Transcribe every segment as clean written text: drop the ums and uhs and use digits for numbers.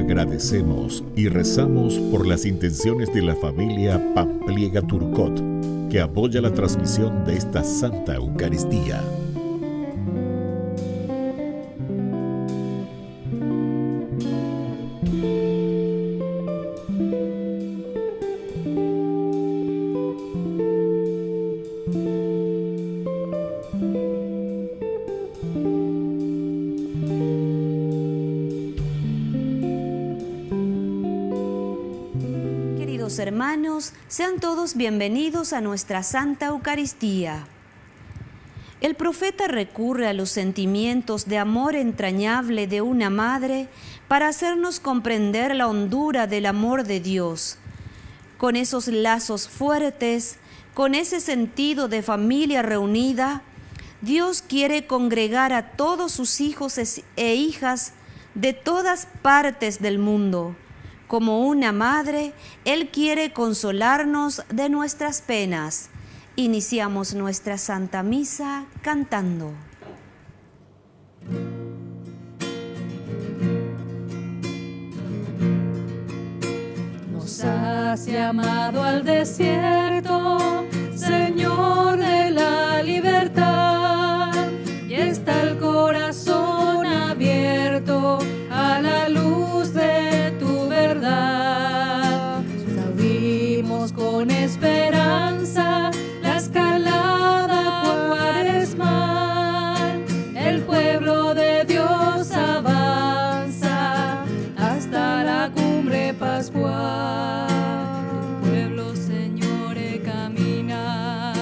Agradecemos y rezamos por las intenciones de la familia Pampliega Turcot, que apoya la transmisión de esta Santa Eucaristía. Hermanos, sean todos bienvenidos a nuestra Santa Eucaristía. El profeta recurre a los sentimientos de amor entrañable de una madre para hacernos comprender la hondura del amor de Dios. Con esos lazos fuertes, con ese sentido de familia reunida, Dios quiere congregar a todos sus hijos e hijas de todas partes del mundo. Como una madre, Él quiere consolarnos de nuestras penas. Iniciamos nuestra Santa Misa cantando. Nos has llamado al desierto, Señor de la libertad, y está el corazón abierto a la luz de tu verdad. Subimos con esperanza la escalada cuaresmal. El pueblo de Dios avanza hasta la cumbre pascual. Tu pueblo, Señor, camina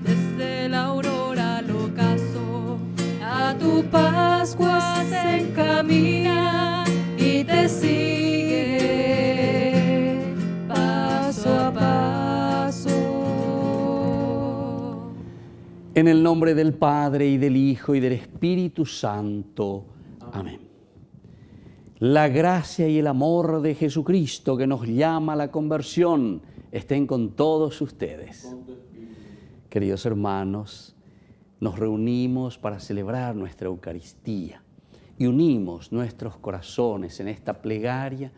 desde la aurora al ocaso. A tu Pascua se encamina y te sigue paso a paso. En el nombre del Padre, y del Hijo, y del Espíritu Santo. Amén. La gracia y el amor de Jesucristo, que nos llama a la conversión, estén con todos ustedes. Queridos hermanos, nos reunimos para celebrar nuestra Eucaristía y unimos nuestros corazones en esta plegaria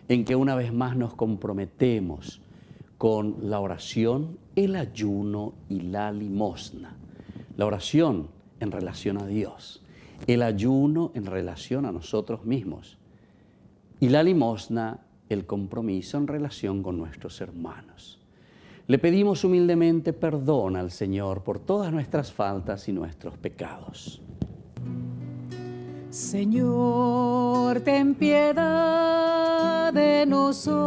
en que una vez más nos comprometemos con la oración, el ayuno y la limosna. La oración en relación a Dios, el ayuno en relación a nosotros mismos y la limosna, el compromiso en relación con nuestros hermanos. Le pedimos humildemente perdón al Señor por todas nuestras faltas y nuestros pecados. Señor, ten piedad de nosotros.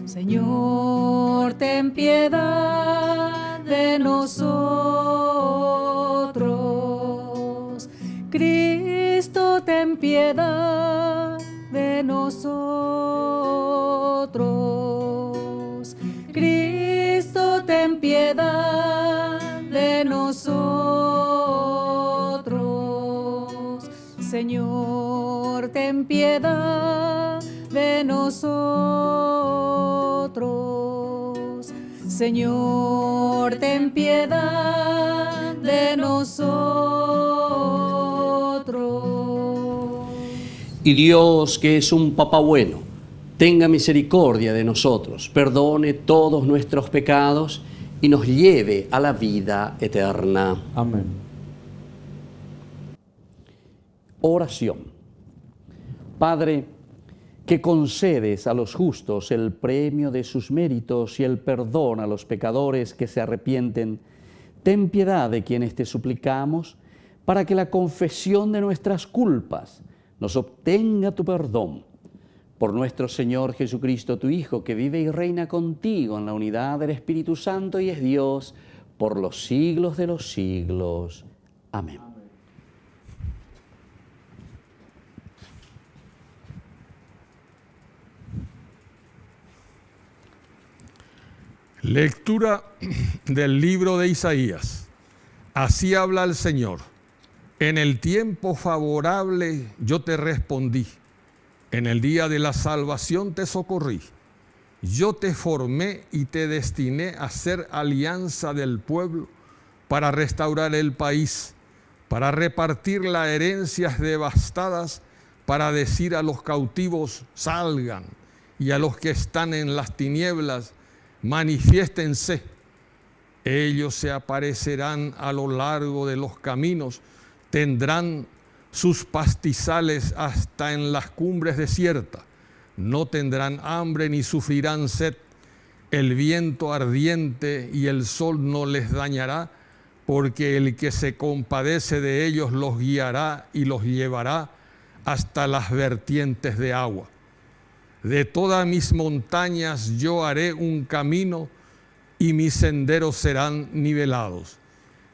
Señor, ten piedad de nosotros. Cristo, ten piedad de nosotros. Cristo, ten piedad de nosotros. Señor, ten piedad de nosotros. Señor, ten piedad de nosotros. Y Dios, que es un Papá bueno, tenga misericordia de nosotros, perdone todos nuestros pecados y nos lleve a la vida eterna. Amén. Oración. Padre, que concedes a los justos el premio de sus méritos y el perdón a los pecadores que se arrepienten, ten piedad de quienes te suplicamos, para que la confesión de nuestras culpas nos obtenga tu perdón. Por nuestro Señor Jesucristo, tu Hijo, que vive y reina contigo en la unidad del Espíritu Santo y es Dios por los siglos de los siglos. Amén. Lectura del libro de Isaías. Así habla el Señor. En el tiempo favorable yo te respondí. En el día de la salvación te socorrí. Yo te formé y te destiné a ser alianza del pueblo para restaurar el país, para repartir las herencias devastadas, para decir a los cautivos, salgan, y a los que están en las tinieblas, manifiéstense. Ellos se aparecerán a lo largo de los caminos, tendrán sus pastizales hasta en las cumbres desiertas. No tendrán hambre ni sufrirán sed. El viento ardiente y el sol no les dañará, porque el que se compadece de ellos los guiará y los llevará hasta las vertientes de agua. De todas mis montañas yo haré un camino y mis senderos serán nivelados.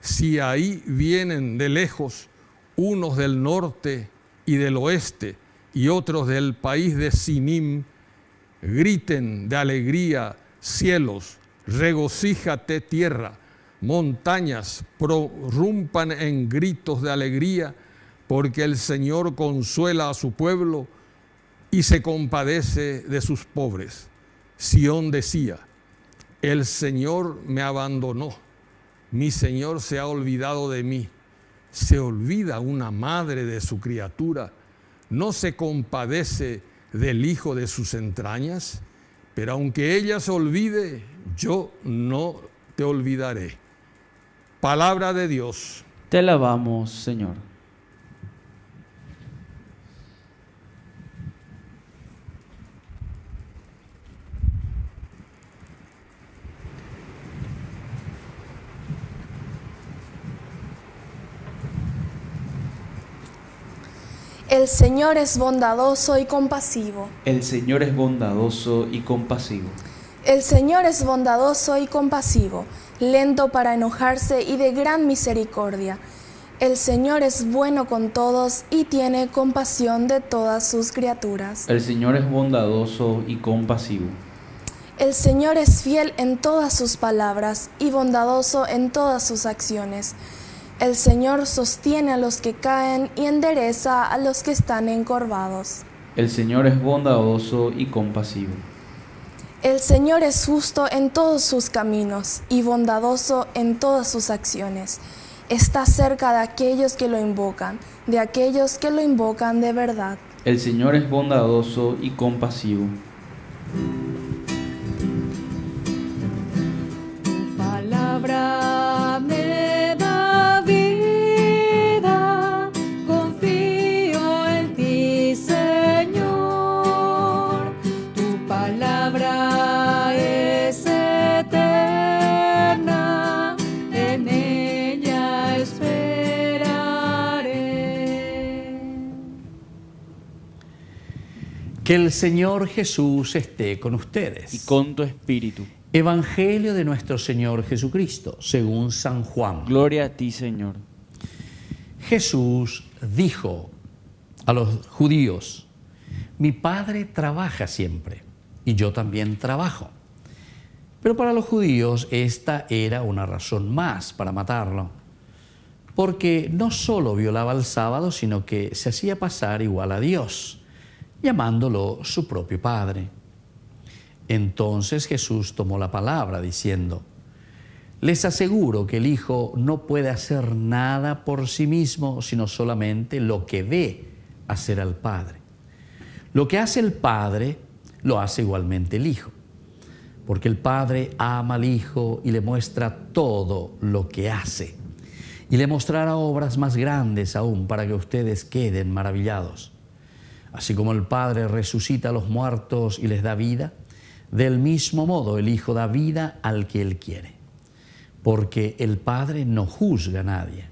Si ahí vienen de lejos unos del norte y del oeste y otros del país de Sinim, griten de alegría, cielos, regocíjate tierra, montañas, prorrumpan en gritos de alegría, porque el Señor consuela a su pueblo y se compadece de sus pobres. Sión decía, el Señor me abandonó, mi Señor se ha olvidado de mí. ¿Se olvida una madre de su criatura? ¿No se compadece del hijo de sus entrañas? Pero aunque ella se olvide, yo no te olvidaré. Palabra de Dios. Te alabamos, Señor. El Señor es bondadoso y compasivo. El Señor es bondadoso y compasivo. El Señor es bondadoso y compasivo, lento para enojarse y de gran misericordia. El Señor es bueno con todos y tiene compasión de todas sus criaturas. El Señor es bondadoso y compasivo. El Señor es fiel en todas sus palabras y bondadoso en todas sus acciones. El Señor sostiene a los que caen y endereza a los que están encorvados. El Señor es bondadoso y compasivo. El Señor es justo en todos sus caminos y bondadoso en todas sus acciones. Está cerca de aquellos que lo invocan, de aquellos que lo invocan de verdad. El Señor es bondadoso y compasivo. Tu palabra me da vida, confío en ti, Señor. Tu palabra es eterna, en ella esperaré. Que el Señor Jesús esté con ustedes. Y con tu espíritu. Evangelio de nuestro Señor Jesucristo, según San Juan. Gloria a ti, Señor. Jesús dijo a los judíos, mi Padre trabaja siempre y yo también trabajo. Pero para los judíos esta era una razón más para matarlo, porque no solo violaba el sábado, sino que se hacía pasar igual a Dios, llamándolo su propio Padre. Entonces Jesús tomó la palabra diciendo, les aseguro que el Hijo no puede hacer nada por sí mismo, sino solamente lo que ve hacer al Padre. Lo que hace el Padre, lo hace igualmente el Hijo, porque el Padre ama al Hijo y le muestra todo lo que hace, y le mostrará obras más grandes aún para que ustedes queden maravillados. Así como el Padre resucita a los muertos y les da vida, del mismo modo el Hijo da vida al que Él quiere, porque el Padre no juzga a nadie.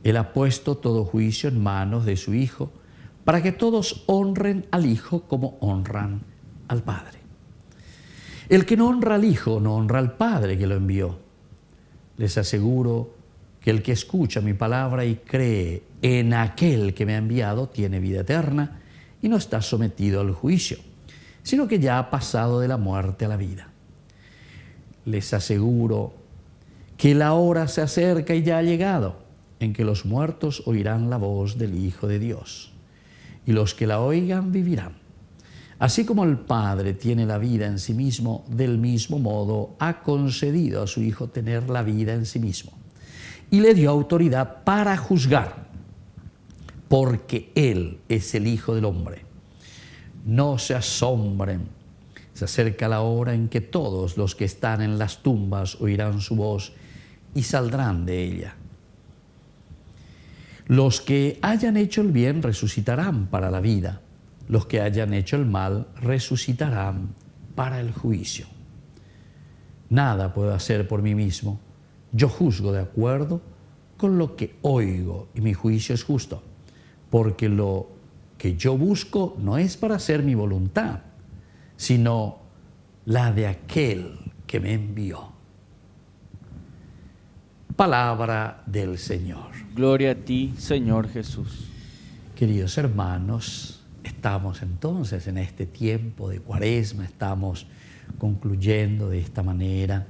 Él ha puesto todo juicio en manos de su Hijo, para que todos honren al Hijo como honran al Padre. El que no honra al Hijo no honra al Padre que lo envió. Les aseguro que el que escucha mi palabra y cree en aquel que me ha enviado tiene vida eterna y no está sometido al juicio, sino que ya ha pasado de la muerte a la vida. Les aseguro que la hora se acerca y ya ha llegado, en que los muertos oirán la voz del Hijo de Dios, y los que la oigan vivirán. Así como el Padre tiene la vida en sí mismo, del mismo modo ha concedido a su Hijo tener la vida en sí mismo. y le dio autoridad para juzgar, porque Él es el Hijo del Hombre. No se asombren, se acerca la hora en que todos los que están en las tumbas oirán su voz y saldrán de ella. Los que hayan hecho el bien resucitarán para la vida, los que hayan hecho el mal resucitarán para el juicio. Nada puedo hacer por mí mismo, yo juzgo de acuerdo con lo que oigo y mi juicio es justo, porque lo que yo busco no es para hacer mi voluntad, sino la de aquel que me envió. Palabra del Señor. Gloria a ti, Señor Jesús. Queridos hermanos, estamos entonces en este tiempo de Cuaresma, estamos concluyendo de esta manera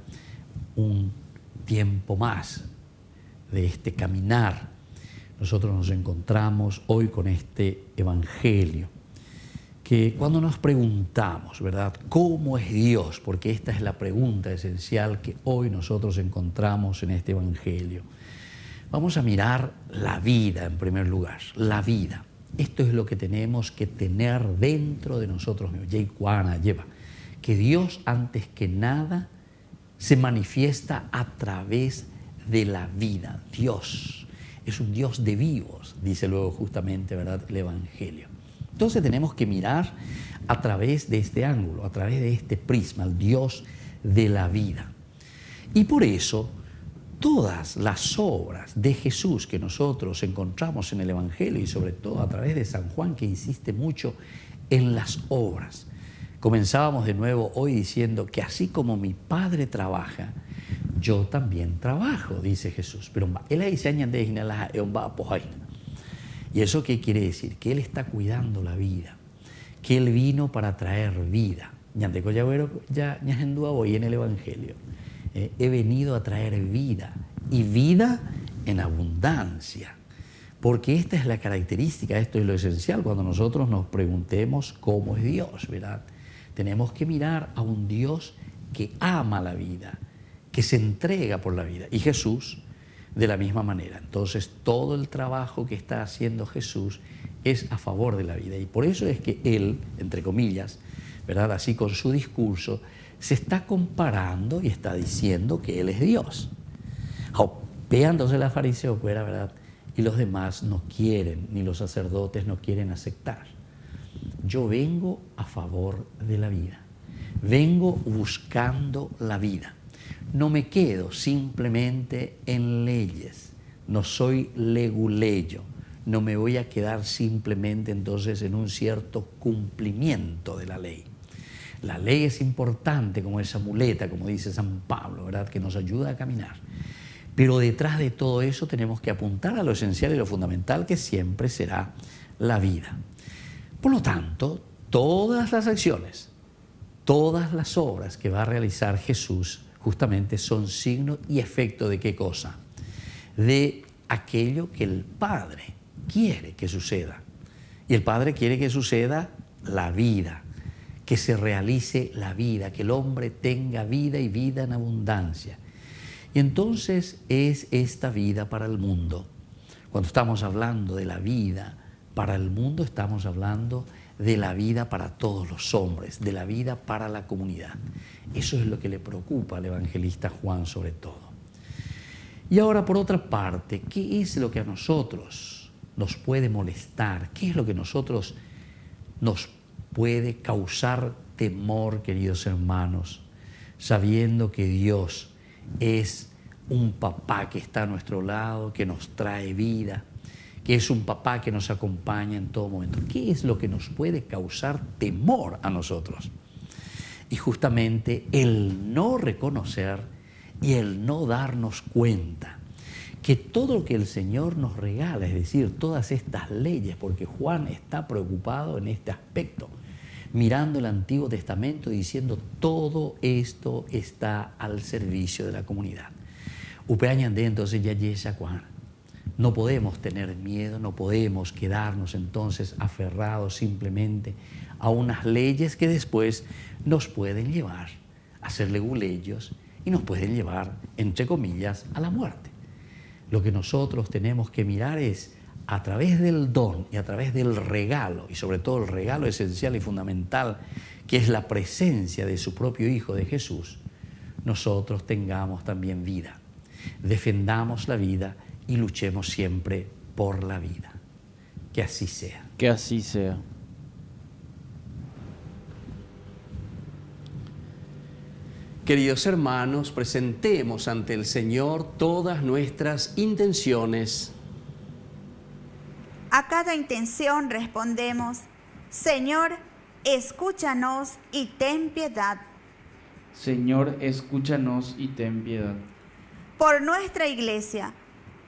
un tiempo más de este caminar. Nosotros nos encontramos hoy con este Evangelio, que cuando nos preguntamos, ¿verdad?, ¿cómo es Dios? Porque esta es la pregunta esencial que hoy nosotros encontramos en este Evangelio. Vamos a mirar la vida en primer lugar, la vida. Esto es lo que tenemos que tener dentro de nosotros mismos. Yeicuana lleva que Dios antes que nada se manifiesta a través de la vida. Dios es un Dios de vivos, dice luego justamente, ¿verdad?, el Evangelio. Entonces tenemos que mirar a través de este ángulo, a través de este prisma, el Dios de la vida. Y por eso todas las obras de Jesús que nosotros encontramos en el Evangelio y sobre todo a través de San Juan, que insiste mucho en las obras. Comenzábamos de nuevo hoy diciendo que así como mi Padre trabaja, yo también trabajo, dice Jesús. Pero él ahí se añade ¿y eso qué quiere decir? Que Él está cuidando la vida, que Él vino para traer vida. Ya hoy en el Evangelio. He venido a traer vida y vida en abundancia. Porque esta es la característica, esto es lo esencial cuando nosotros nos preguntemos cómo es Dios, ¿verdad? Tenemos que mirar a un Dios que ama la vida, que se entrega por la vida. Y Jesús, de la misma manera. Entonces, todo el trabajo que está haciendo Jesús es a favor de la vida. Y por eso es que Él, entre comillas, ¿verdad?, así con su discurso, se está comparando y está diciendo que Él es Dios. Peándose la fariseo fuera, ¿verdad? Y los demás no quieren, ni los sacerdotes no quieren aceptar. Yo vengo a favor de la vida. Vengo buscando la vida. No me quedo simplemente en leyes. No soy leguleyo. No me voy a quedar simplemente entonces en un cierto cumplimiento de la ley. La ley es importante como esa muleta, como dice San Pablo, ¿verdad?, que nos ayuda a caminar. Pero detrás de todo eso tenemos que apuntar a lo esencial y lo fundamental, que siempre será la vida. Por lo tanto, todas las acciones, todas las obras que va a realizar Jesús justamente son signo y efecto de ¿qué cosa? De aquello que el Padre quiere que suceda. Y el Padre quiere que suceda la vida, que se realice la vida, que el hombre tenga vida y vida en abundancia. Y entonces es esta vida para el mundo. Cuando estamos hablando de la vida para el mundo, estamos hablando de la vida para todos los hombres, de la vida para la comunidad. Eso es lo que le preocupa al evangelista Juan sobre todo. Y ahora, por otra parte, ¿qué es lo que a nosotros nos puede molestar? ¿Qué es lo que nosotros nos puede causar temor, queridos hermanos, sabiendo que Dios es un papá que está a nuestro lado, que nos trae vida, que es un papá que nos acompaña en todo momento? ¿Qué es lo que nos puede causar temor a nosotros? Y justamente el no reconocer y el no darnos cuenta que todo lo que el Señor nos regala, es decir, todas estas leyes, porque Juan está preocupado en este aspecto, mirando el Antiguo Testamento y diciendo todo esto está al servicio de la comunidad. Entonces ya no podemos tener miedo, no podemos quedarnos entonces aferrados simplemente a unas leyes que después nos pueden llevar a ser leguleyos y nos pueden llevar, entre comillas, a la muerte. Lo que nosotros tenemos que mirar es a través del don y a través del regalo, y sobre todo el regalo esencial y fundamental, que es la presencia de su propio Hijo de Jesús, nosotros tengamos también vida. Defendamos la vida y luchemos siempre por la vida. Que así sea. Que así sea. Queridos hermanos, presentemos ante el Señor todas nuestras intenciones. A cada intención respondemos: Señor, escúchanos y ten piedad. Señor, escúchanos y ten piedad. Por nuestra Iglesia,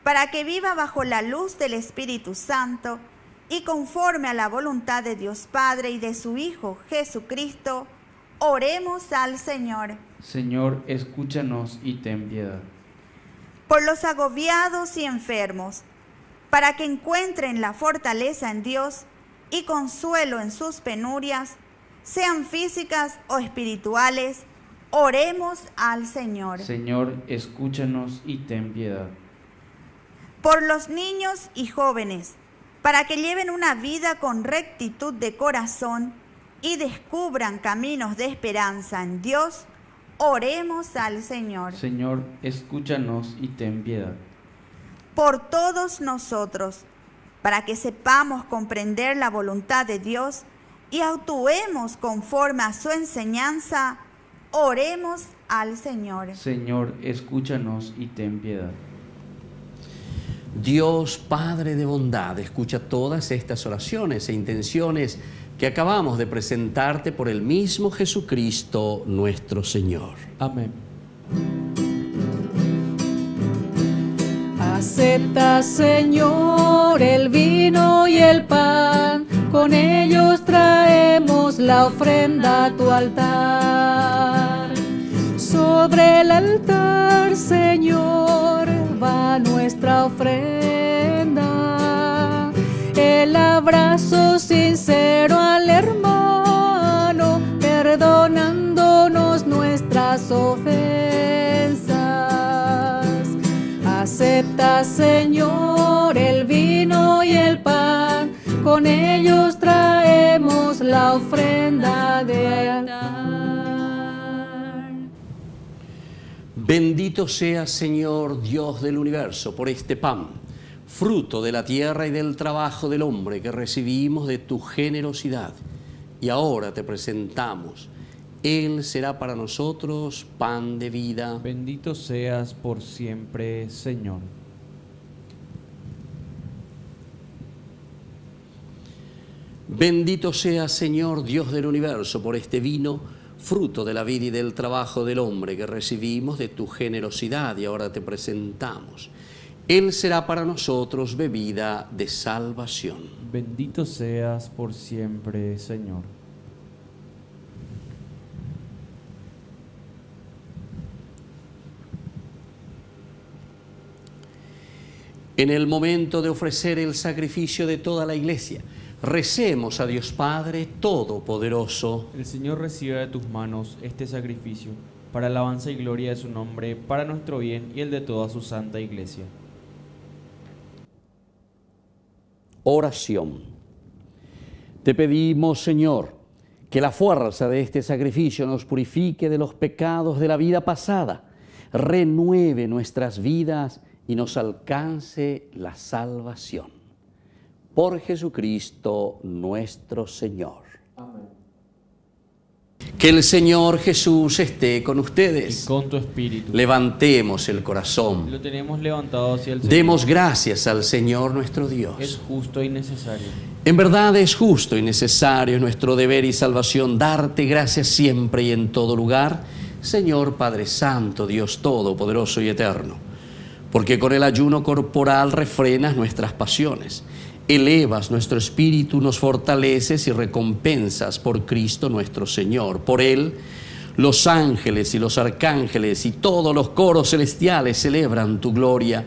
para que viva bajo la luz del Espíritu Santo y conforme a la voluntad de Dios Padre y de su Hijo Jesucristo, oremos al Señor. Señor, escúchanos y ten piedad. Por los agobiados y enfermos, para que encuentren la fortaleza en Dios y consuelo en sus penurias, sean físicas o espirituales, oremos al Señor. Señor, escúchanos y ten piedad. Por los niños y jóvenes, para que lleven una vida con rectitud de corazón y descubran caminos de esperanza en Dios, oremos al Señor. Señor, escúchanos y ten piedad. Por todos nosotros, para que sepamos comprender la voluntad de Dios y actuemos conforme a su enseñanza, oremos al Señor. Señor, escúchanos y ten piedad. Dios Padre de bondad, escucha todas estas oraciones e intenciones que acabamos de presentarte por el mismo Jesucristo nuestro Señor. Amén. Acepta, Señor, el vino y el pan, con ellos traemos la ofrenda a tu altar. Sobre el altar, Señor, va nuestra ofrenda, el abrazo sincero al hermano, perdonándonos nuestras ofensas. Acepta, Señor, el vino y el pan, con ellos traemos la ofrenda de altar. Bendito seas, Señor, Dios del universo, por este pan, fruto de la tierra y del trabajo del hombre que recibimos de tu generosidad. Y ahora te presentamos. Él será para nosotros pan de vida. Bendito seas por siempre, Señor. Bendito seas, Señor, Dios del universo, por este vino, fruto de la vida y del trabajo del hombre que recibimos de tu generosidad y ahora te presentamos. Él será para nosotros bebida de salvación. Bendito seas por siempre, Señor. En el momento de ofrecer el sacrificio de toda la Iglesia, recemos a Dios Padre Todopoderoso. El Señor reciba de tus manos este sacrificio, para alabanza y gloria de su nombre, para nuestro bien y el de toda su santa Iglesia. Oración. Te pedimos, Señor, que la fuerza de este sacrificio nos purifique de los pecados de la vida pasada, renueve nuestras vidas y nos alcance la salvación. Por Jesucristo nuestro Señor. Amén. Que el Señor Jesús esté con ustedes. Y con tu espíritu. Levantemos el corazón. Lo tenemos levantado hacia el Señor. Demos gracias al Señor nuestro Dios. Es justo y necesario. En verdad es justo y necesario, nuestro deber y salvación, darte gracias siempre y en todo lugar, Señor Padre Santo, Dios Todopoderoso y Eterno, porque con el ayuno corporal refrenas nuestras pasiones, elevas nuestro espíritu, nos fortaleces y recompensas por Cristo nuestro Señor. Por Él, los ángeles y los arcángeles y todos los coros celestiales celebran tu gloria.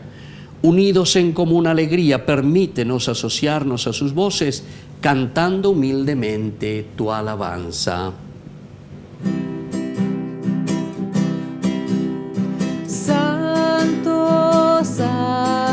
Unidos en común alegría, permítenos asociarnos a sus voces, cantando humildemente tu alabanza. Santo, Santo.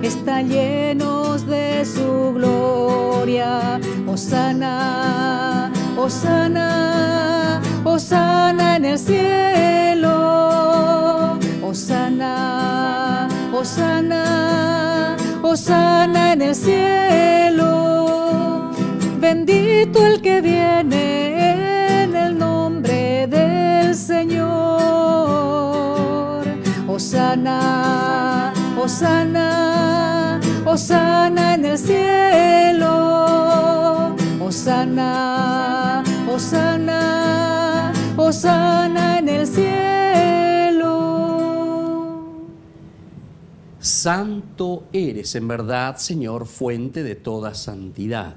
están llenos de su gloria. Hosana, hosana, hosana en el cielo. Hosana, hosana, hosana en el cielo. Bendito el que viene en el nombre del Señor. Hosana, hosana, hosana en el cielo. Hosana, hosana, hosana en el cielo. Santo eres en verdad, Señor, fuente de toda santidad.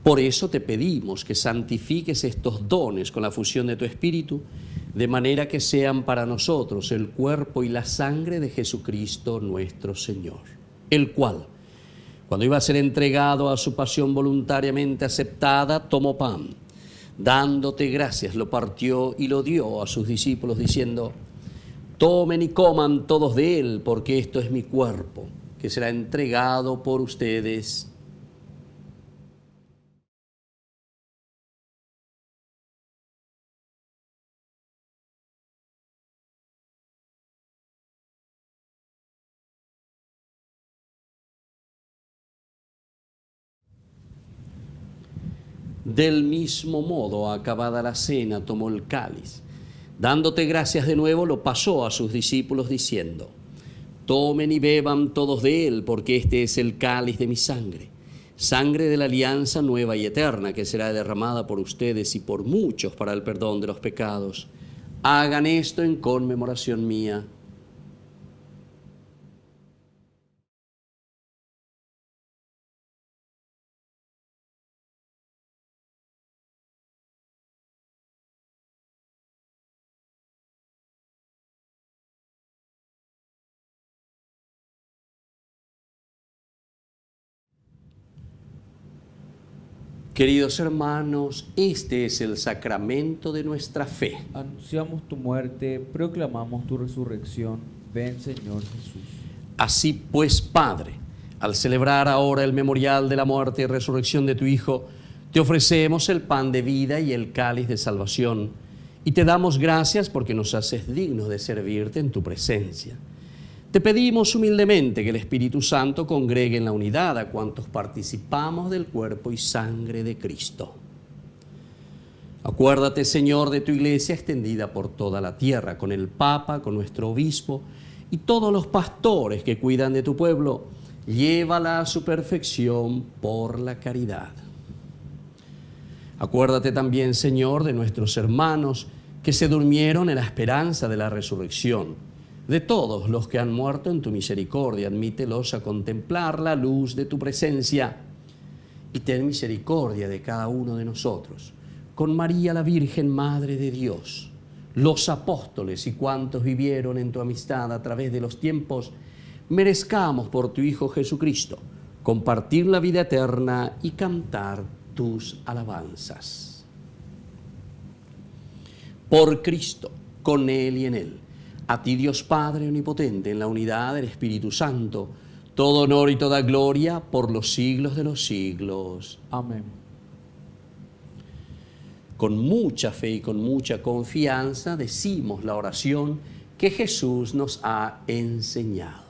Por eso te pedimos que santifiques estos dones con la fusión de tu Espíritu, de manera que sean para nosotros el cuerpo y la sangre de Jesucristo nuestro Señor, el cual, cuando iba a ser entregado a su pasión voluntariamente aceptada, tomó pan, dándote gracias, lo partió y lo dio a sus discípulos, diciendo: tomen y coman todos de él, porque esto es mi cuerpo, que será entregado por ustedes. Del mismo modo, acabada la cena, tomó el cáliz. Dándote gracias de nuevo, lo pasó a sus discípulos diciendo: tomen y beban todos de él, porque este es el cáliz de mi sangre, sangre de la alianza nueva y eterna, que será derramada por ustedes y por muchos para el perdón de los pecados. Hagan esto en conmemoración mía. Queridos hermanos, este es el sacramento de nuestra fe. Anunciamos tu muerte, proclamamos tu resurrección. Ven, Señor Jesús. Así pues, Padre, al celebrar ahora el memorial de la muerte y resurrección de tu Hijo, te ofrecemos el pan de vida y el cáliz de salvación, y te damos gracias porque nos haces dignos de servirte en tu presencia. Te pedimos humildemente que el Espíritu Santo congregue en la unidad a cuantos participamos del cuerpo y sangre de Cristo. Acuérdate, Señor, de tu iglesia extendida por toda la tierra, con el Papa, con nuestro obispo y todos los pastores que cuidan de tu pueblo. Llévala a su perfección por la caridad. Acuérdate también, Señor, de nuestros hermanos que se durmieron en la esperanza de la resurrección. De todos los que han muerto en tu misericordia, admítelos a contemplar la luz de tu presencia. Y ten misericordia de cada uno de nosotros, con María la Virgen, Madre de Dios, los apóstoles y cuantos vivieron en tu amistad a través de los tiempos, merezcamos por tu Hijo Jesucristo compartir la vida eterna y cantar tus alabanzas. Por Cristo, con Él y en Él, a ti, Dios Padre omnipotente, en la unidad del Espíritu Santo, todo honor y toda gloria por los siglos de los siglos. Amén. Con mucha fe y con mucha confianza decimos la oración que Jesús nos ha enseñado.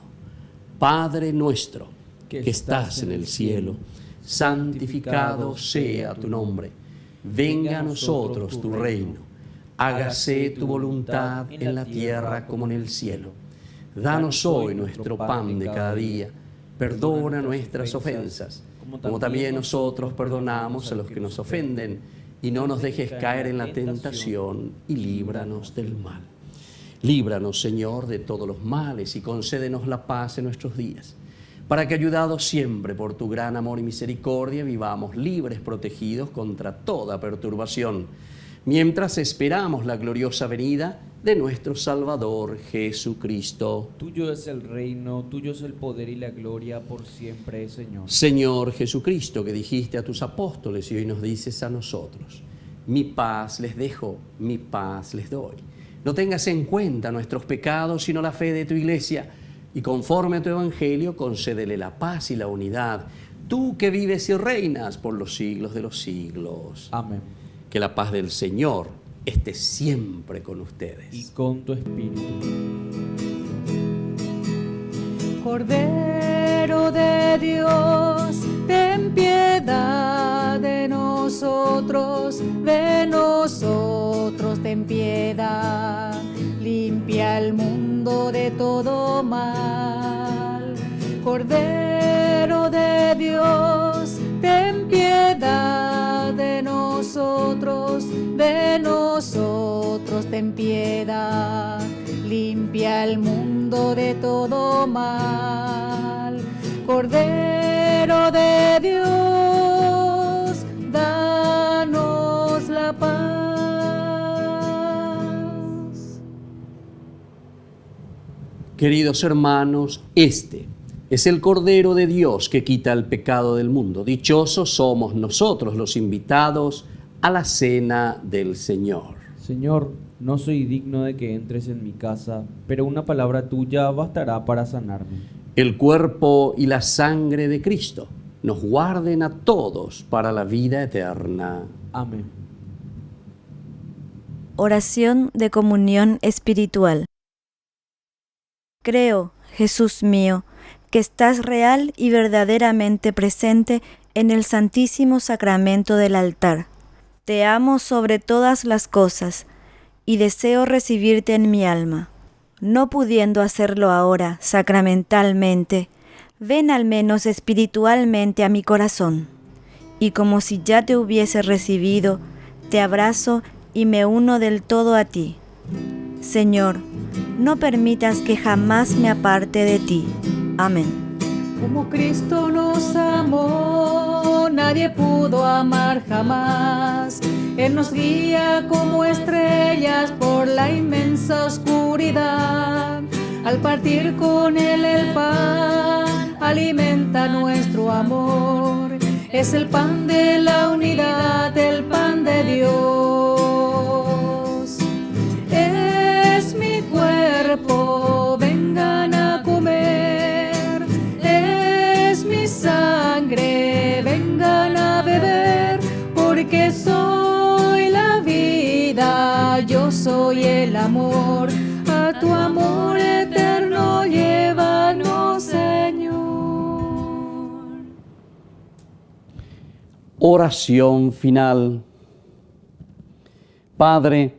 Padre nuestro, que estás en el cielo, santificado sea tu nombre. Venga a nosotros tu reino. Hágase tu voluntad en la tierra como en el cielo. Danos hoy nuestro pan de cada día. Perdona nuestras ofensas, como también nosotros perdonamos a los que nos ofenden. Y no nos dejes caer en la tentación y líbranos del mal. Líbranos, Señor, de todos los males y concédenos la paz en nuestros días, para que, ayudados siempre por tu gran amor y misericordia, vivamos libres, protegidos contra toda perturbación, mientras esperamos la gloriosa venida de nuestro Salvador Jesucristo. Tuyo es el reino, tuyo es el poder y la gloria por siempre, Señor. Señor Jesucristo, que dijiste a tus apóstoles y hoy nos dices a nosotros: mi paz les dejo, mi paz les doy. No tengas en cuenta nuestros pecados, sino la fe de tu iglesia. y conforme a tu evangelio concédele la paz y la unidad, tú que vives y reinas por los siglos de los siglos. Amén. Que la paz del Señor esté siempre con ustedes. Y con tu espíritu. Cordero de Dios, ten piedad de nosotros, ten piedad. Limpia el mundo de todo mal. Cordero de Dios, ten piedad de nosotros, ten piedad. Limpia el mundo de todo mal. Cordero de Dios, danos la paz. Queridos hermanos, este es el Cordero de Dios que quita el pecado del mundo. Dichosos somos nosotros los invitados a la cena del Señor. Señor, no soy digno de que entres en mi casa, pero una palabra tuya bastará para sanarme. El cuerpo y la sangre de Cristo nos guarden a todos para la vida eterna. Amén. Oración de comunión espiritual. Creo, Jesús mío, que estás real y verdaderamente presente en el Santísimo Sacramento del altar. Te amo sobre todas las cosas y deseo recibirte en mi alma. No pudiendo hacerlo ahora sacramentalmente, ven al menos espiritualmente a mi corazón. Y como si ya te hubiese recibido, te abrazo y me uno del todo a ti. Señor, no permitas que jamás me aparte de ti. Amén. Como Cristo nos amó, nadie pudo amar jamás. Él nos guía como estrellas por la inmensa oscuridad. Al partir con Él el pan, alimenta nuestro amor. Es el pan de la unidad, el pan de Dios. Es mi cuerpo, vengan a comer. Es mi sangre, vengan a beber, porque soy la vida, yo soy el amor. A tu amor eterno llévanos, Señor. Oración final. Padre,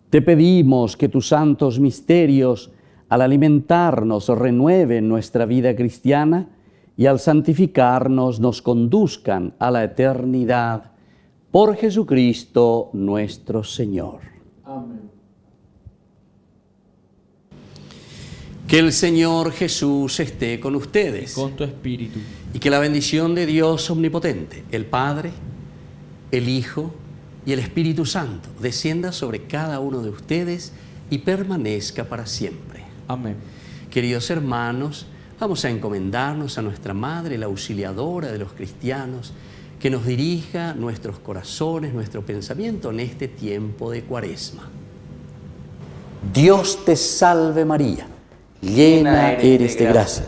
te pedimos que tus santos misterios, al alimentarnos, renueven nuestra vida cristiana y al santificarnos nos conduzcan a la eternidad. Por Jesucristo nuestro Señor. Amén. Que el Señor Jesús esté con ustedes. Con tu espíritu. Y que la bendición de Dios omnipotente, el Padre, el Hijo y el Espíritu Santo descienda sobre cada uno de ustedes y permanezca para siempre. Amén. Queridos hermanos, vamos a encomendarnos a nuestra Madre, la auxiliadora de los cristianos, que nos dirija nuestros corazones, nuestro pensamiento en este tiempo de Cuaresma. Dios te salve María, llena eres de gracia.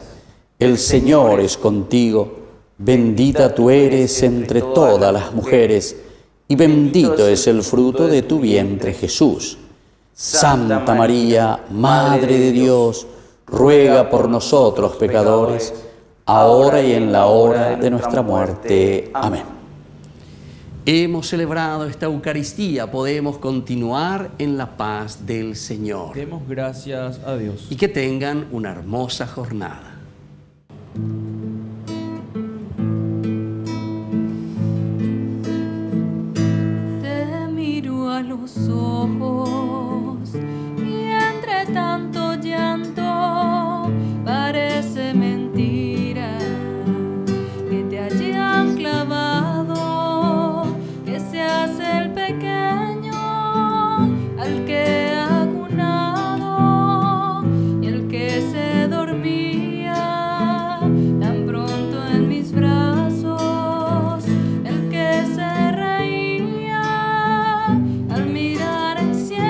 El Señor es contigo, bendita tú eres entre todas las mujeres, y bendito es el fruto de tu vientre, Jesús. Santa María, Madre de Dios, ruega por nosotros pecadores, ahora y en la hora de nuestra muerte. Amén. Hemos celebrado esta Eucaristía, podemos continuar en la paz del Señor. Demos gracias a Dios. Y que tengan una hermosa jornada. Te miro a los ojos y entre tanto llanto parece mentira que te hayan clavado, que seas el pequeño al que ha acunado y el que se dormía tan pronto en mis brazos, el que se reía al mirar al cielo.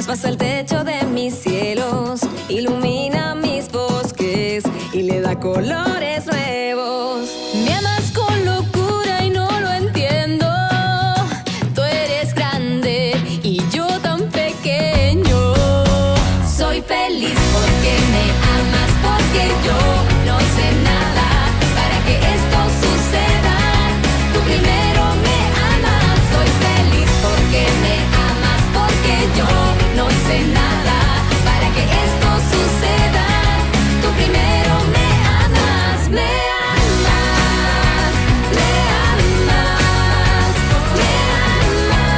traspasa el techo de mis cielos, ilumina mis bosques y le da colores nuevos. Me amas con locura y no lo entiendo. Tú eres grande y yo tan pequeño. Soy feliz porque me amas, porque yo no hice nada para que esto suceda. Tú primero me amas. Soy feliz porque me amas, porque yo no hice nada para que esto suceda. Tú primero me amas, me amas, me amas, me amas.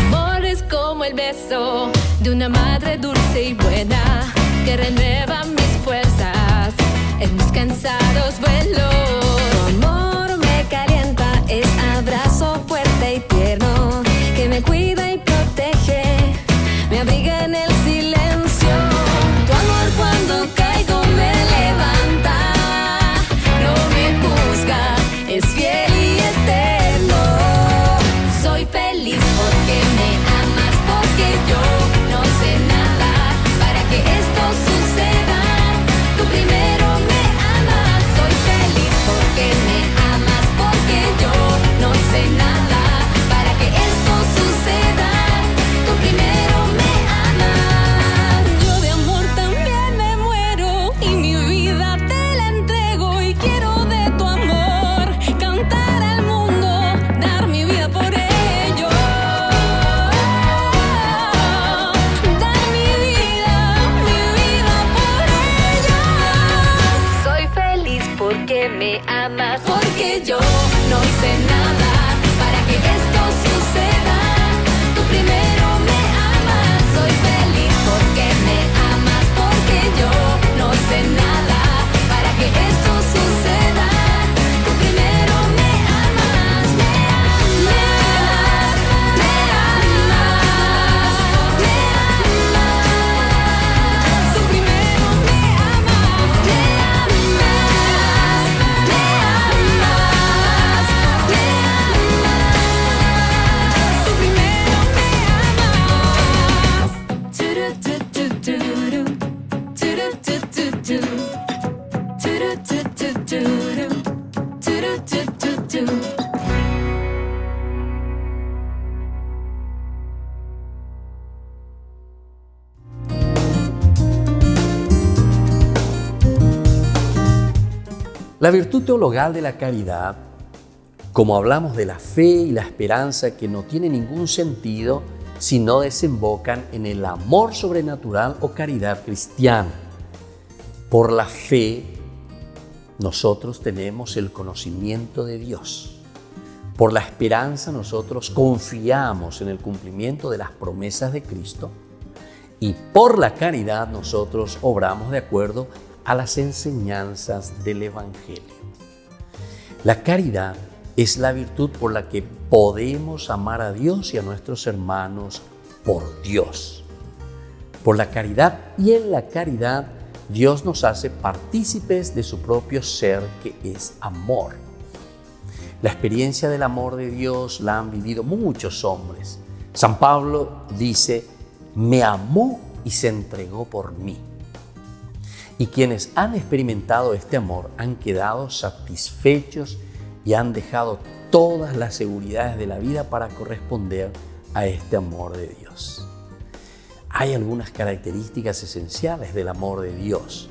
Tu amor es como el beso de una madre dulce y buena que renueva mis fuerzas en mis cansados vuelos. Tu amor me calienta, es abrazo fuerte y tierno que me cuida y protege, me abriga en el silencio. Tu amor cuando caigo me levanta, no me juzga, es fiel y eterno. Soy feliz porque me amas, porque yo no hice nada para que esto suceda. Tú primero me amas. Soy feliz porque me amas, porque yo no hice nada para que esto suceda. Tú primero me amas. Yo de amor también me muero y mi vida te la entrego y quiero de tu amor cantar al mundo, dar mi vida por ello. Dar mi vida por ello. Soy feliz porque me amas, porque yo no hice nada para que esto suceda. Tú primero me amas. Soy feliz porque me amas, porque yo no hice nada para que esto suceda. Tú primero me amas, me amas, me amas, me amas. Tú primero me amas, me amas, me amas, me amas. Tú primero me amas. Turu, tu, tu, turu. Turu, tu, tu, tu. Turu, tu, tu, turu. Turu, tu, tu, tu. La virtud teologal de la caridad, como hablamos de la fe y la esperanza que no tiene ningún sentido si no desembocan en el amor sobrenatural o caridad cristiana. Por la fe, nosotros tenemos el conocimiento de Dios. Por la esperanza, nosotros confiamos en el cumplimiento de las promesas de Cristo. Y por la caridad, nosotros obramos de acuerdo a las enseñanzas del Evangelio. La caridad es la virtud por la que podemos amar a Dios y a nuestros hermanos por Dios. Por la caridad y en la caridad, Dios nos hace partícipes de su propio ser, que es amor. La experiencia del amor de Dios la han vivido muchos hombres. San Pablo dice: me amó y se entregó por mí. Y quienes han experimentado este amor han quedado satisfechos y han dejado todas las seguridades de la vida para corresponder a este amor de Dios. Hay algunas características esenciales del amor de Dios.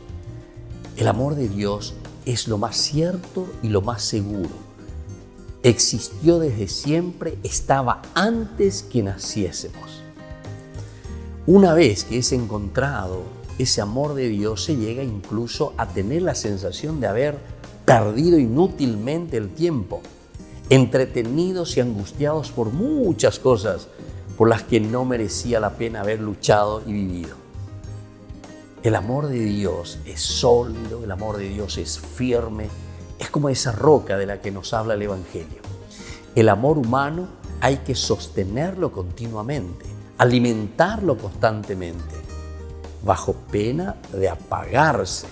El amor de Dios es lo más cierto y lo más seguro. Existió desde siempre, estaba antes que naciésemos. Una vez que es encontrado ese amor de Dios, se llega incluso a tener la sensación de haber perdido inútilmente el tiempo, entretenidos y angustiados por muchas cosas por las que no merecía la pena haber luchado y vivido. El amor de Dios es sólido, el amor de Dios es firme, es como esa roca de la que nos habla el Evangelio. El amor humano hay que sostenerlo continuamente, alimentarlo constantemente, bajo pena de apagarse.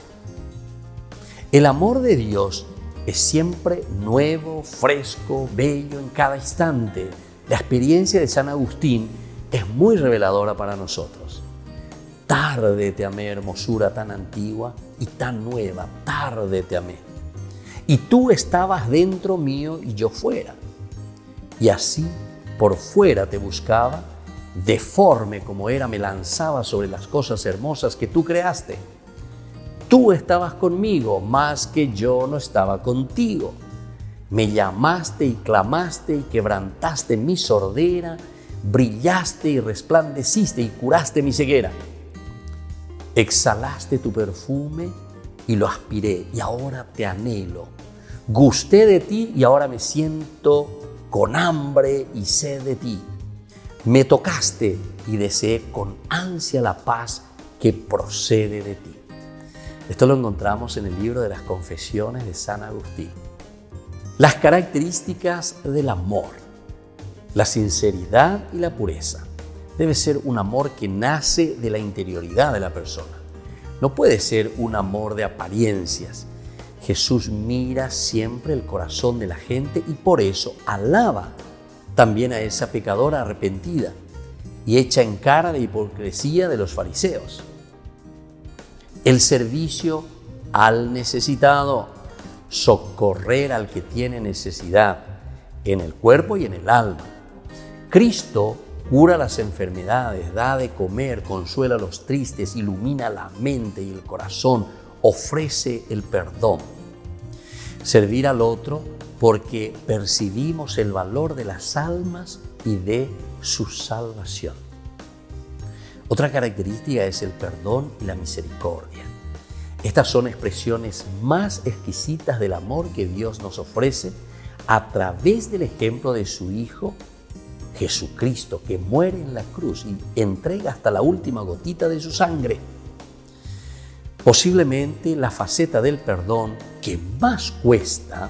El amor de Dios es siempre nuevo, fresco, bello en cada instante. La experiencia de San Agustín es muy reveladora para nosotros. Tarde te amé, hermosura tan antigua y tan nueva, tarde te amé. Y tú estabas dentro mío y yo fuera. Y así por fuera te buscaba, deforme como era, me lanzaba sobre las cosas hermosas que tú creaste. Tú estabas conmigo, más que yo no estaba contigo. Me llamaste y clamaste y quebrantaste mi sordera, brillaste y resplandeciste y curaste mi ceguera. Exhalaste tu perfume y lo aspiré y ahora te anhelo. Gusté de ti y ahora me siento con hambre y sed de ti. Me tocaste y deseé con ansia la paz que procede de ti. Esto lo encontramos en el libro de las Confesiones de San Agustín. Las características del amor, la sinceridad y la pureza. Debe ser un amor que nace de la interioridad de la persona. No puede ser un amor de apariencias. Jesús mira siempre el corazón de la gente y por eso alaba también a esa pecadora arrepentida y echa en cara la hipocresía de los fariseos. El servicio al necesitado, socorrer al que tiene necesidad en el cuerpo y en el alma. Cristo cura las enfermedades, da de comer, consuela a los tristes, ilumina la mente y el corazón, ofrece el perdón. Servir al otro porque percibimos el valor de las almas y de su salvación. Otra característica es el perdón y la misericordia. Estas son expresiones más exquisitas del amor que Dios nos ofrece a través del ejemplo de su Hijo Jesucristo, que muere en la cruz y entrega hasta la última gotita de su sangre. Posiblemente la faceta del perdón que más cuesta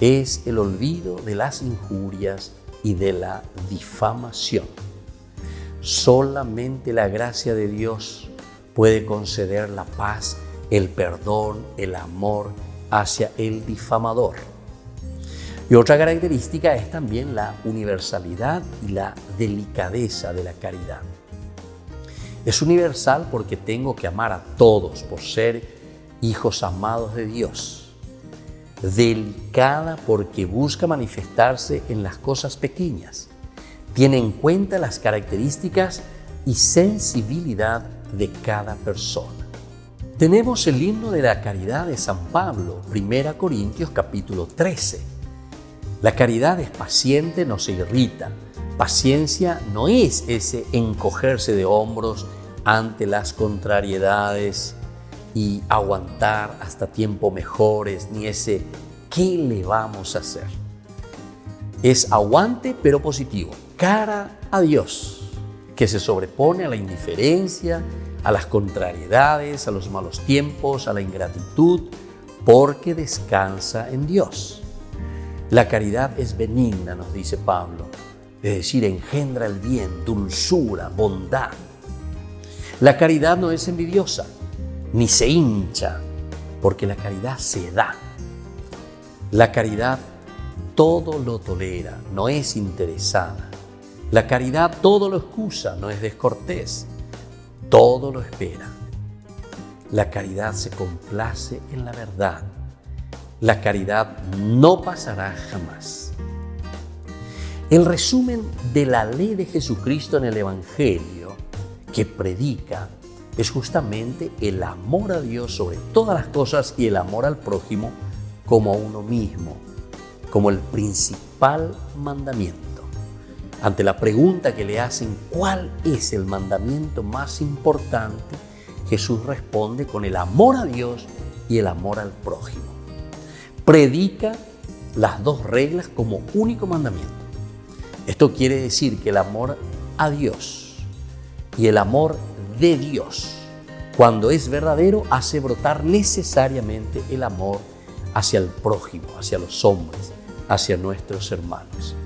es el olvido de las injurias y de la difamación. Solamente la gracia de Dios puede conceder la paz, el perdón, el amor hacia el difamador. Y otra característica es también la universalidad y la delicadeza de la caridad. Es universal porque tengo que amar a todos por ser hijos amados de Dios. Delicada porque busca manifestarse en las cosas pequeñas. Tiene en cuenta las características y sensibilidad de cada persona. Tenemos el himno de la caridad de San Pablo, 1 Corintios capítulo 13. La caridad es paciente, no se irrita. Paciencia no es ese encogerse de hombros ante las contrariedades y aguantar hasta tiempos mejores, ni ese ¿qué le vamos a hacer? Es aguante pero positivo, cara a Dios, que se sobrepone a la indiferencia, a las contrariedades, a los malos tiempos, a la ingratitud, porque descansa en Dios. La caridad es benigna, nos dice Pablo, es decir, engendra el bien, dulzura, bondad. La caridad no es envidiosa, ni se hincha, porque la caridad se da. La caridad todo lo tolera, no es interesada. La caridad todo lo excusa, no es descortés, todo lo espera. La caridad se complace en la verdad. La caridad no pasará jamás. El resumen de la ley de Jesucristo en el Evangelio que predica es justamente el amor a Dios sobre todas las cosas y el amor al prójimo como a uno mismo, como el principal mandamiento. Ante la pregunta que le hacen, ¿cuál es el mandamiento más importante? Jesús responde con el amor a Dios y el amor al prójimo. Predica las dos reglas como único mandamiento. Esto quiere decir que el amor a Dios y el amor de Dios, cuando es verdadero, hace brotar necesariamente el amor hacia el prójimo, hacia los hombres, hacia nuestros hermanos.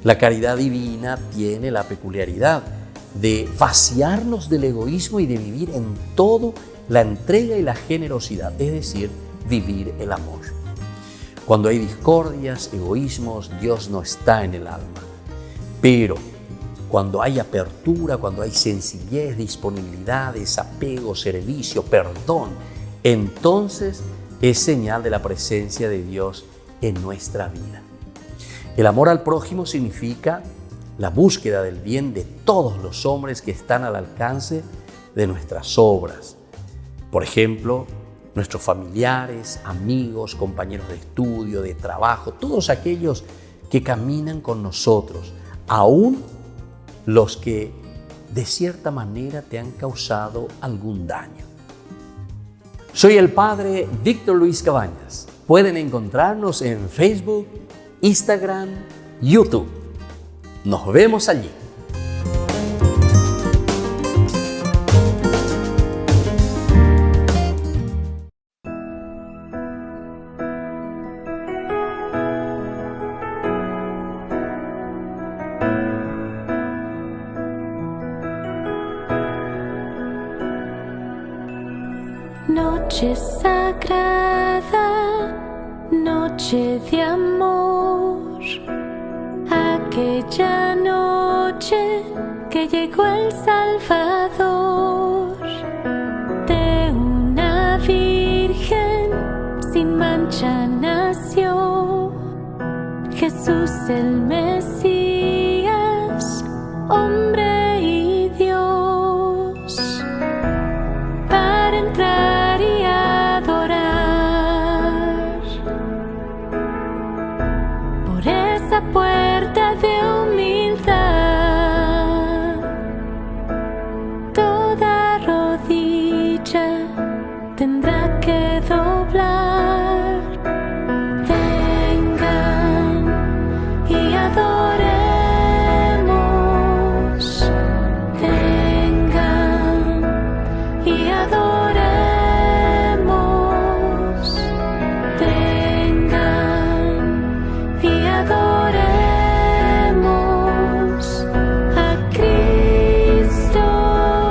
La caridad divina tiene la peculiaridad de vaciarnos del egoísmo y de vivir en todo la entrega y la generosidad, es decir, vivir el amor. Cuando hay discordias, egoísmos, Dios no está en el alma. Pero cuando hay apertura, cuando hay sencillez, disponibilidad, desapego, servicio, perdón, entonces es señal de la presencia de Dios en nuestra vida. El amor al prójimo significa la búsqueda del bien de todos los hombres que están al alcance de nuestras obras. Por ejemplo, nuestros familiares, amigos, compañeros de estudio, de trabajo, todos aquellos que caminan con nosotros, aún los que de cierta manera te han causado algún daño. Soy el Padre Víctor Luis Cabañas. Pueden encontrarnos en Facebook, Instagram, YouTube. Nos vemos allí. Noche sagrada, noche de amor, aquella noche que llegó el Salvador, de una virgen sin mancha nació, Jesús el Mesías, hombre y Dios, para entrar y adorar por esa puerta de humildad. Toda rodilla tendrá que doblar. Vengan y adoremos. Vengan y adoremos. Vengan y adoremos a Cristo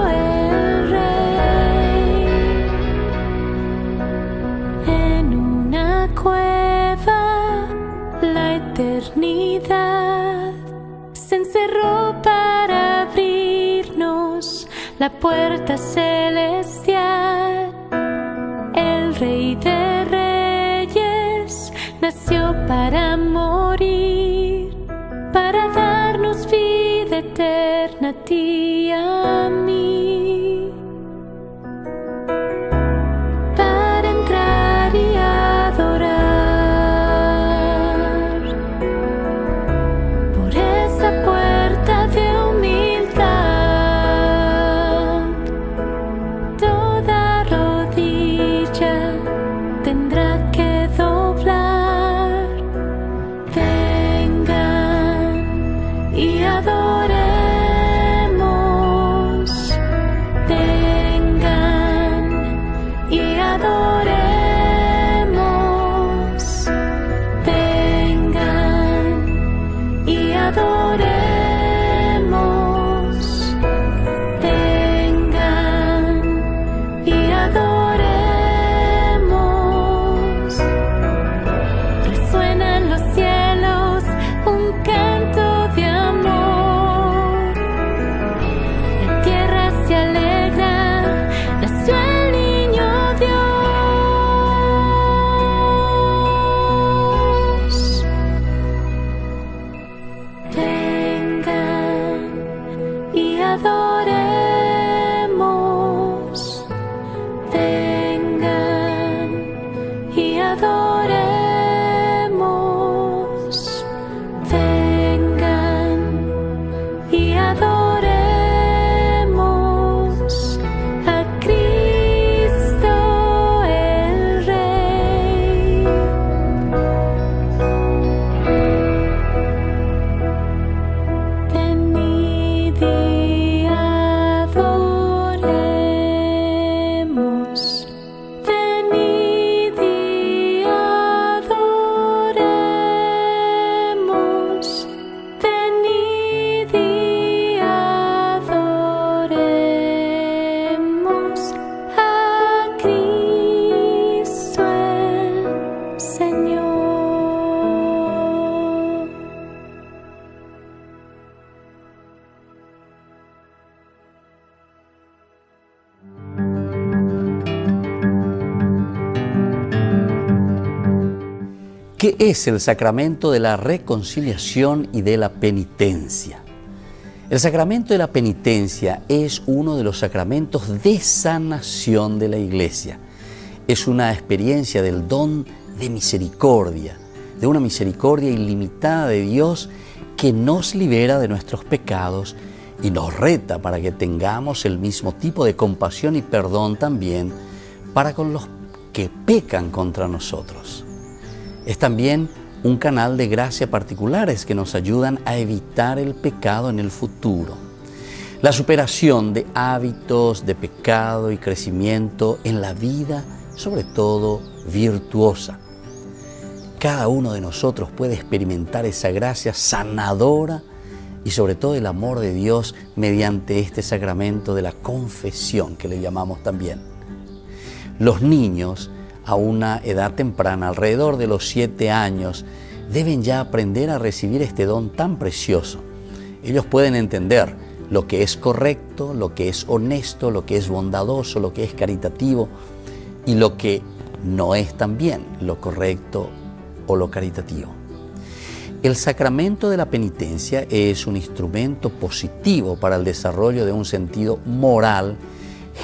el Rey. En una cueva la eternidad se encerró para abrirnos la puerta celestial. El Rey de Reyes nació para morir, para darnos vida eterna a ti y a mí. Para entrar y adorar por esa puerta de humildad. Toda rodilla tendrá que doblar. Vengan y adoremos. ¿Qué es el sacramento de la reconciliación y de la penitencia? El sacramento de la penitencia es uno de los sacramentos de sanación de la Iglesia. Es una experiencia del don de misericordia, de una misericordia ilimitada de Dios que nos libera de nuestros pecados y nos reta para que tengamos el mismo tipo de compasión y perdón también para con los que pecan contra nosotros. Es también un canal de gracia particulares que nos ayudan a evitar el pecado en el futuro. La superación de hábitos de pecado y crecimiento en la vida, sobre todo virtuosa. Cada uno de nosotros puede experimentar esa gracia sanadora y sobre todo el amor de Dios mediante este sacramento de la confesión que le llamamos también. Los niños a una edad temprana, alrededor de los 7 años, deben ya aprender a recibir este don tan precioso. Ellos pueden entender lo que es correcto, lo que es honesto, lo que es bondadoso, lo que es caritativo y lo que no es también lo correcto o lo caritativo. El sacramento de la penitencia es un instrumento positivo para el desarrollo de un sentido moral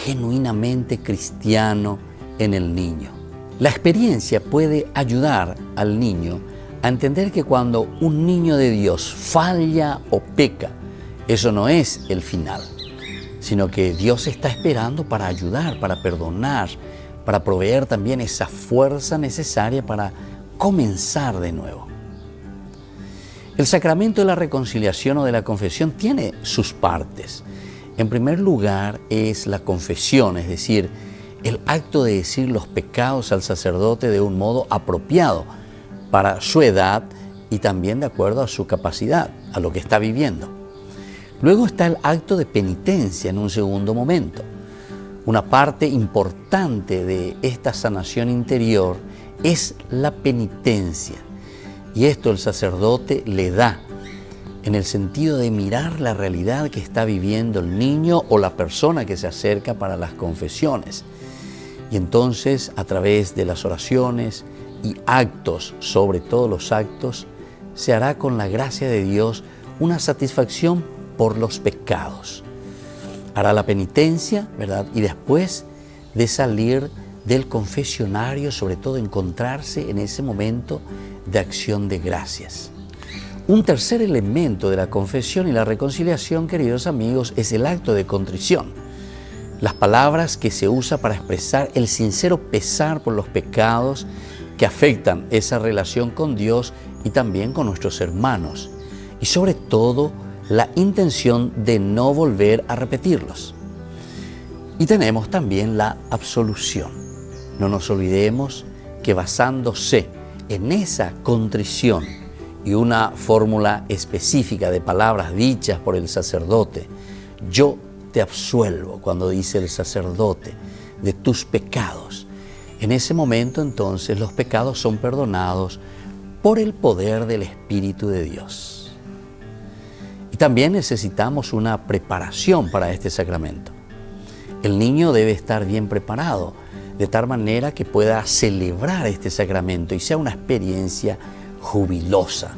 genuinamente cristiano en el niño. La experiencia puede ayudar al niño a entender que cuando un niño de Dios falla o peca, eso no es el final, sino que Dios está esperando para ayudar, para perdonar, para proveer también esa fuerza necesaria para comenzar de nuevo. El sacramento de la reconciliación o de la confesión tiene sus partes. En primer lugar es la confesión, es decir, el acto de decir los pecados al sacerdote de un modo apropiado para su edad y también de acuerdo a su capacidad, a lo que está viviendo. Luego está el acto de penitencia en un segundo momento. Una parte importante de esta sanación interior es la penitencia. Y esto el sacerdote le da en el sentido de mirar la realidad que está viviendo el niño o la persona que se acerca para las confesiones. Y entonces, a través de las oraciones y actos, sobre todo los actos, se hará con la gracia de Dios una satisfacción por los pecados. Hará la penitencia, ¿verdad? Y después de salir del confesionario, sobre todo encontrarse en ese momento de acción de gracias. Un tercer elemento de la confesión y la reconciliación, queridos amigos, es el acto de contrición. Las palabras que se usa para expresar el sincero pesar por los pecados que afectan esa relación con Dios y también con nuestros hermanos. Y sobre todo, la intención de no volver a repetirlos. Y tenemos también la absolución. No nos olvidemos que basándose en esa contrición y una fórmula específica de palabras dichas por el sacerdote, yo te absuelvo, cuando dice el sacerdote, de tus pecados. En ese momento entonces los pecados son perdonados por el poder del Espíritu de Dios. Y también necesitamos una preparación para este sacramento. El niño debe estar bien preparado, de tal manera que pueda celebrar este sacramento y sea una experiencia jubilosa.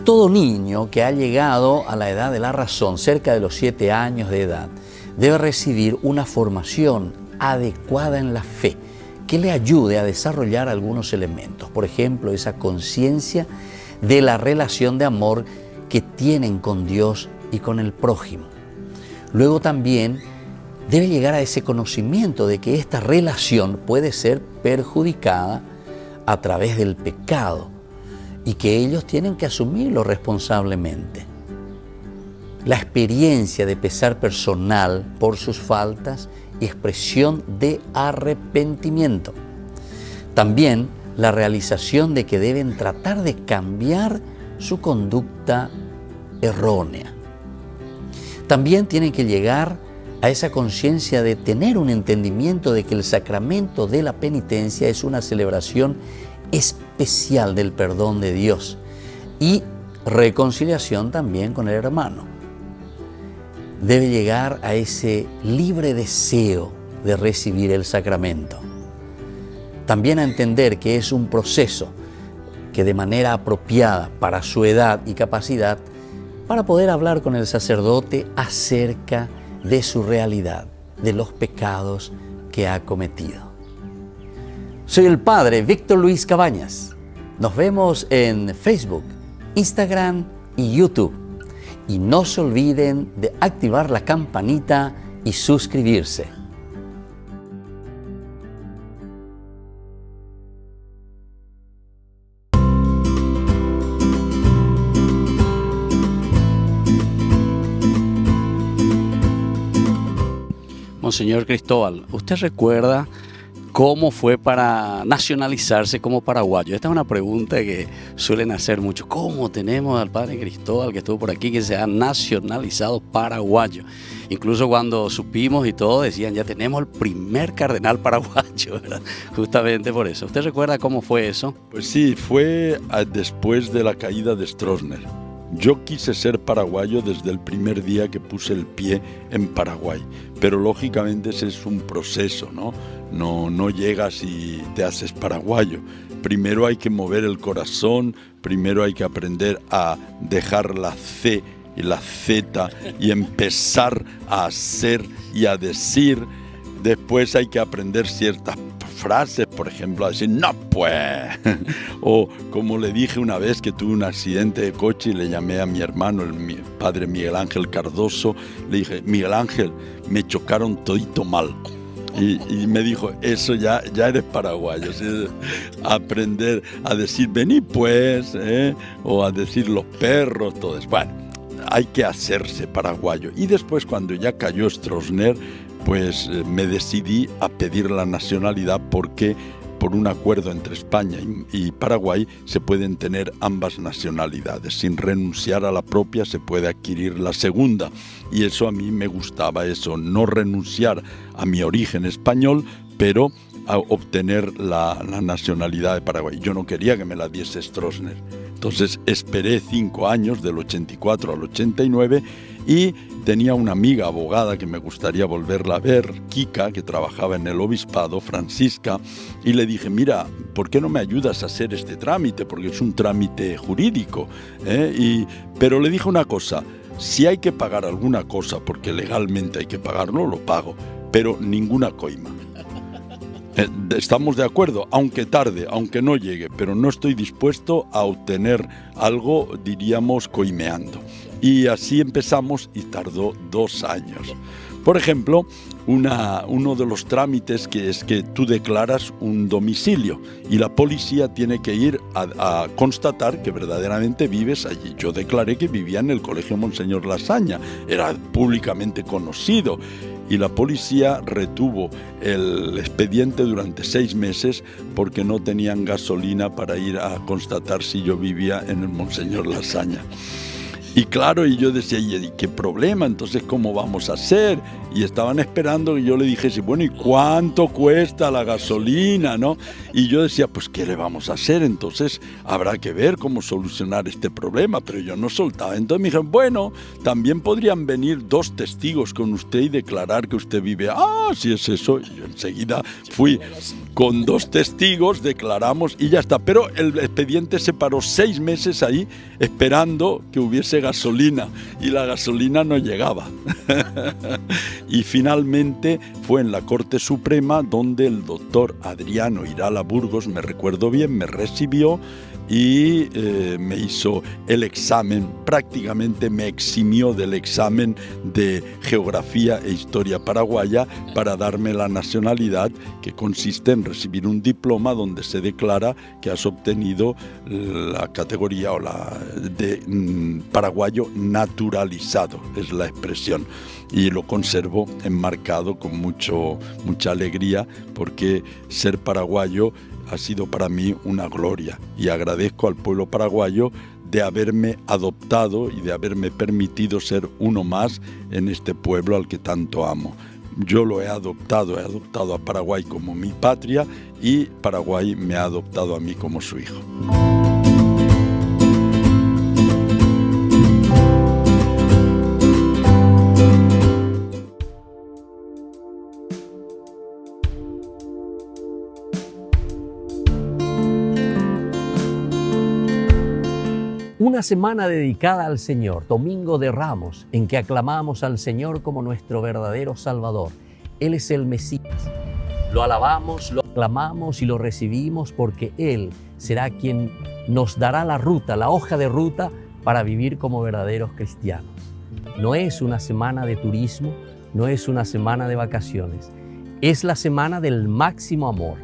Todo niño que ha llegado a la edad de la razón, cerca de los 7 años de edad, debe recibir una formación adecuada en la fe que le ayude a desarrollar algunos elementos. Por ejemplo, esa conciencia de la relación de amor que tienen con Dios y con el prójimo. Luego también debe llegar a ese conocimiento de que esta relación puede ser perjudicada a través del pecado y que ellos tienen que asumirlo responsablemente. La experiencia de pesar personal por sus faltas y expresión de arrepentimiento. También la realización de que deben tratar de cambiar su conducta errónea. También tienen que llegar a esa conciencia de tener un entendimiento de que el sacramento de la penitencia es una celebración especial del perdón de Dios y reconciliación también con el hermano. Debe llegar a ese libre deseo de recibir el sacramento. También a entender que es un proceso que de manera apropiada para su edad y capacidad, para poder hablar con el sacerdote acerca de su realidad, de los pecados que ha cometido. Soy el Padre Víctor Luis Cabañas. Nos vemos en Facebook, Instagram y YouTube. Y no se olviden de activar la campanita y suscribirse. Monseñor Cristóbal, ¿usted recuerda cómo fue para nacionalizarse como paraguayo? Esta es una pregunta que suelen hacer muchos. ¿Cómo tenemos al padre Cristóbal que estuvo por aquí que se ha nacionalizado paraguayo? Incluso cuando supimos y todo decían, ya tenemos el primer cardenal paraguayo, ¿verdad? Justamente por eso. ¿Usted recuerda cómo fue eso? Pues sí, fue después de la caída de Stroessner. Yo quise ser paraguayo desde el primer día que puse el pie en Paraguay, pero lógicamente ese es un proceso, ¿no? No llegas y te haces paraguayo. Primero hay que mover el corazón, primero hay que aprender a dejar la C y la Z y empezar a hacer y a decir. Después hay que aprender ciertas frases, por ejemplo, a decir, no pues, o como le dije una vez que tuve un accidente de coche y le llamé a mi hermano, mi padre Miguel Ángel Cardoso, le dije, Miguel Ángel, me chocaron todito mal. Y me dijo, eso ya eres paraguayo, ¿sí? Aprender a decir, vení pues, o a decir los perros, todo eso. Bueno, hay que hacerse paraguayo. Y después cuando ya cayó Stroessner, pues me decidí a pedir la nacionalidad porque por un acuerdo entre España y Paraguay se pueden tener ambas nacionalidades. Sin renunciar a la propia se puede adquirir la segunda. Y eso a mí me gustaba, eso, no renunciar a mi origen español, pero a obtener la nacionalidad de Paraguay. Yo no quería que me la diese Stroessner. Entonces esperé 5 años, del 84 al 89, y tenía una amiga abogada que me gustaría volverla a ver, Kika, que trabajaba en el obispado, Francisca, y le dije, mira, ¿por qué no me ayudas a hacer este trámite? Porque es un trámite jurídico. Pero le dije una cosa, si hay que pagar alguna cosa, porque legalmente hay que pagarlo, lo pago, pero ninguna coima. Estamos de acuerdo, aunque tarde, aunque no llegue, pero no estoy dispuesto a obtener algo, diríamos, coimeando. Y así empezamos y tardó 2 años. Por ejemplo, uno de los trámites que es que tú declaras un domicilio y la policía tiene que ir a constatar que verdaderamente vives allí. Yo declaré que vivía en el Colegio Monseñor Lasaña, era públicamente conocido. Y la policía retuvo el expediente durante 6 meses porque no tenían gasolina para ir a constatar si yo vivía en el Monseñor Lasaña. Y claro, y yo decía, ¿y qué problema? Entonces, ¿cómo vamos a hacer? Y estaban esperando que yo le dijese, bueno, ¿y cuánto cuesta la gasolina, no? Y yo decía, pues, ¿qué le vamos a hacer? Entonces, habrá que ver cómo solucionar este problema, pero yo no soltaba. Entonces me dijeron, bueno, también podrían venir 2 testigos con usted y declarar que usted vive. Ah, si es eso. Y yo enseguida fui con 2 testigos, declaramos y ya está. Pero el expediente se paró 6 meses ahí esperando que hubiese gasolina y la gasolina no llegaba. Y finalmente fue en la Corte Suprema donde el doctor Adriano Irala Burgos, me recuerdo bien, me recibió y me hizo el examen, prácticamente me eximió del examen de Geografía e Historia Paraguaya para darme la nacionalidad, que consiste en recibir un diploma donde se declara que has obtenido la categoría o la de paraguayo naturalizado, es la expresión. Y lo conservo enmarcado con mucha alegría, porque ser paraguayo ha sido para mí una gloria, y agradezco al pueblo paraguayo de haberme adoptado y de haberme permitido ser uno más en este pueblo al que tanto amo. Yo lo he adoptado a Paraguay como mi patria y Paraguay me ha adoptado a mí como su hijo. Una semana dedicada al Señor, Domingo de Ramos, en que aclamamos al Señor como nuestro verdadero Salvador. Él es el Mesías. Lo alabamos, lo aclamamos y lo recibimos porque Él será quien nos dará la ruta, la hoja de ruta para vivir como verdaderos cristianos. No es una semana de turismo, no es una semana de vacaciones. Es la semana del máximo amor.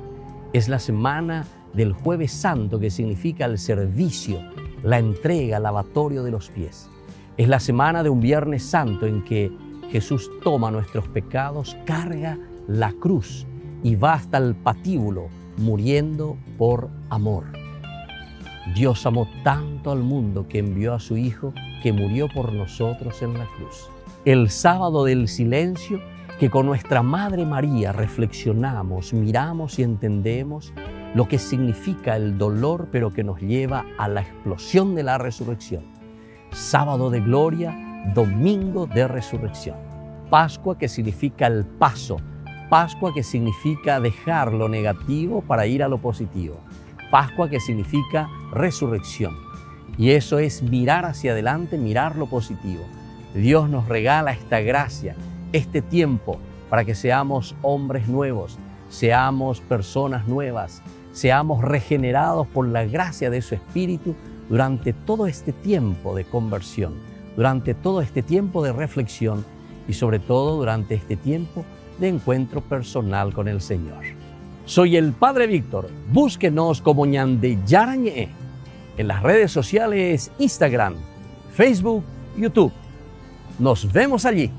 Es la semana del Jueves Santo, que significa el servicio, la entrega, el lavatorio de los pies. Es la semana de un Viernes Santo en que Jesús toma nuestros pecados, carga la cruz y va hasta el patíbulo muriendo por amor. Dios amó tanto al mundo que envió a su Hijo, que murió por nosotros en la cruz. El sábado del silencio, que con nuestra Madre María reflexionamos, miramos y entendemos lo que significa el dolor, pero que nos lleva a la explosión de la resurrección. Sábado de gloria, domingo de resurrección. Pascua, que significa el paso. Pascua, que significa dejar lo negativo para ir a lo positivo. Pascua, que significa resurrección. Y eso es mirar hacia adelante, mirar lo positivo. Dios nos regala esta gracia, este tiempo, para que seamos hombres nuevos, seamos personas nuevas, seamos regenerados por la gracia de su Espíritu durante todo este tiempo de conversión, durante todo este tiempo de reflexión y sobre todo durante este tiempo de encuentro personal con el Señor. Soy el Padre Víctor. Búsquenos como Ñande Yarañé en las redes sociales Instagram, Facebook, YouTube. Nos vemos allí.